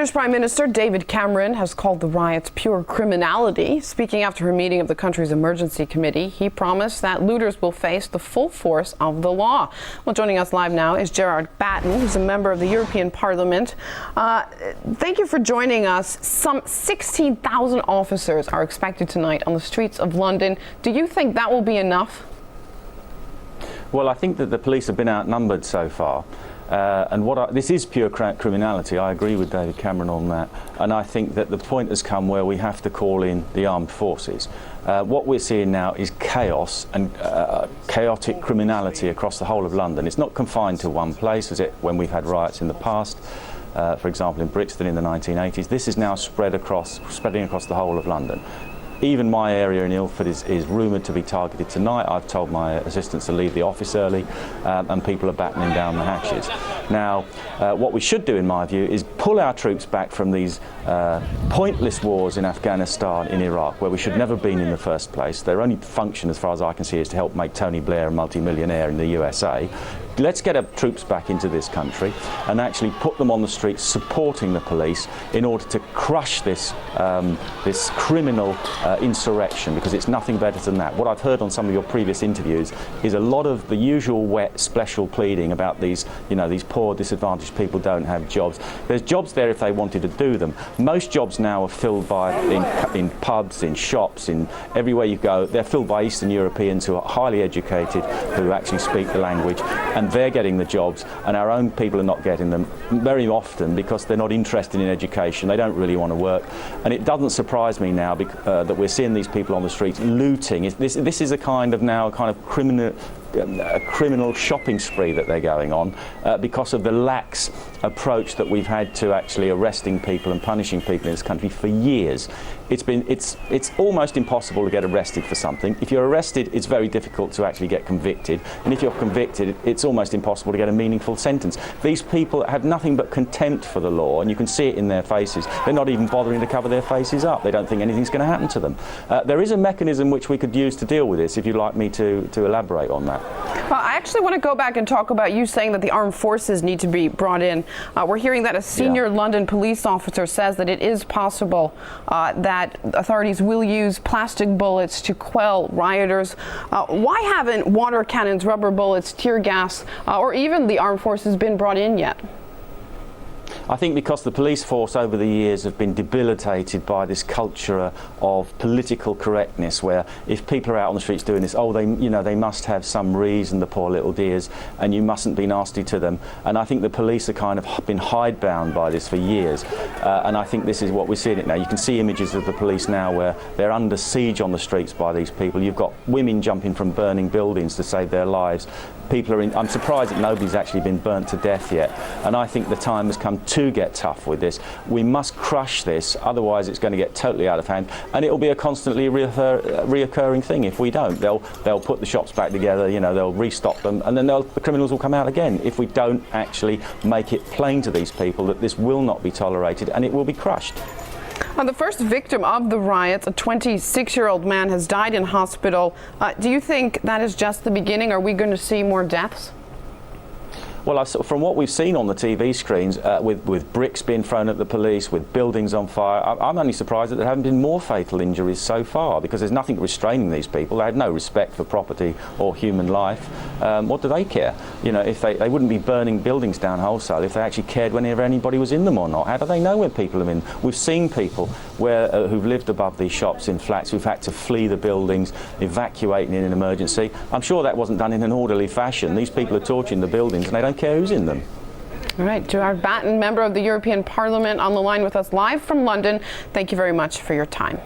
British Prime Minister David Cameron has called the riots pure criminality. Speaking after a meeting of the country's emergency committee, he promised that looters will face the full force of the law. Well, joining us live now is Gerard Batten, who's a member of the European Parliament. Thank you for joining us. Some 16,000 officers are expected tonight on the streets of London. Do you think that will be enough? Well, I think that the police have been outnumbered so far. This is pure criminality. I agree with David Cameron on that. And I think that the point has come where we have to call in the armed forces. What we're seeing now is chaos and chaotic criminality across the whole of London. It's not confined to one place, as it when we've had riots in the past. For example, in Brixton in the 1980s. This is now spreading across the whole of London. Even my area in Ilford is rumoured to be targeted tonight. I've told my assistants to leave the office early, and people are battening down the hatches. Now, what we should do, in my view, is pull our troops back from these pointless wars in Afghanistan, in Iraq, where we should never have been in the first place. Their only function, as far as I can see, is to help make Tony Blair a multi-millionaire in the USA. Let's get our troops back into this country and actually put them on the streets supporting the police in order to crush this criminal insurrection, because it's nothing better than that. What I've heard on some of your previous interviews is a lot of the usual wet special pleading about these poor disadvantaged people don't have jobs. There's jobs there if they wanted to do them. Most jobs now are filled by in pubs, in shops, in everywhere you go. They're filled by Eastern Europeans who are highly educated, who actually speak the language, and they're getting the jobs, and our own people are not getting them very often because they're not interested in education. They don't really want to work, and it doesn't surprise me now that we're seeing these people on the streets looting. This is a kind of criminal shopping spree that they're going on because of the lax approach that we've had to actually arresting people and punishing people in this country for years. It's almost impossible to get arrested for something. If you're arrested, it's very difficult to actually get convicted, and if you're convicted, it's almost impossible to get a meaningful sentence. These people have nothing but contempt for the law, and you can see it in their faces. They're not even bothering to cover their faces up. They don't think anything's going to happen to them. There is a mechanism which we could use to deal with this, if you'd like me to elaborate on that. Well, I actually want to go back and talk about you saying that the armed forces need to be brought in. We're hearing that a senior London police officer says that it is possible that authorities will use plastic bullets to quell rioters. Why haven't water cannons, rubber bullets, tear gas, or even the armed forces been brought in yet? I think because the police force over the years have been debilitated by this culture of political correctness, where if people are out on the streets doing this, they must have some reason, the poor little dears, and you mustn't be nasty to them. And I think the police are kind of been hidebound by this for years, and I think this is what we're seeing it now. You can see images of the police now where they're under siege on the streets by these people. You've got women jumping from burning buildings to save their lives. I'm surprised that nobody's actually been burnt to death yet, and I think the time has come to get tough with this. We must crush this, otherwise it's going to get totally out of hand, and it will be a constantly reoccurring thing if we don't. They'll put the shops back together, they'll restock them, and then the criminals will come out again if we don't actually make it plain to these people that this will not be tolerated and it will be crushed. The first victim of the riots, a 26-year-old man, has died in hospital. Do you think that is just the beginning? Are we going to see more deaths? Well, from what we've seen on the TV screens, with bricks being thrown at the police, with buildings on fire, I'm only surprised that there haven't been more fatal injuries so far, because there's nothing restraining these people. They had no respect for property or human life. What do they care? If they wouldn't be burning buildings down wholesale if they actually cared whenever anybody was in them or not. How do they know where people are in? We've seen people who've lived above these shops in flats who've had to flee the buildings, evacuating in an emergency. I'm sure that wasn't done in an orderly fashion. These people are torching the buildings and they don't care who's in them. All right, Gerard Batten, member of the European Parliament, on the line with us live from London. Thank you very much for your time.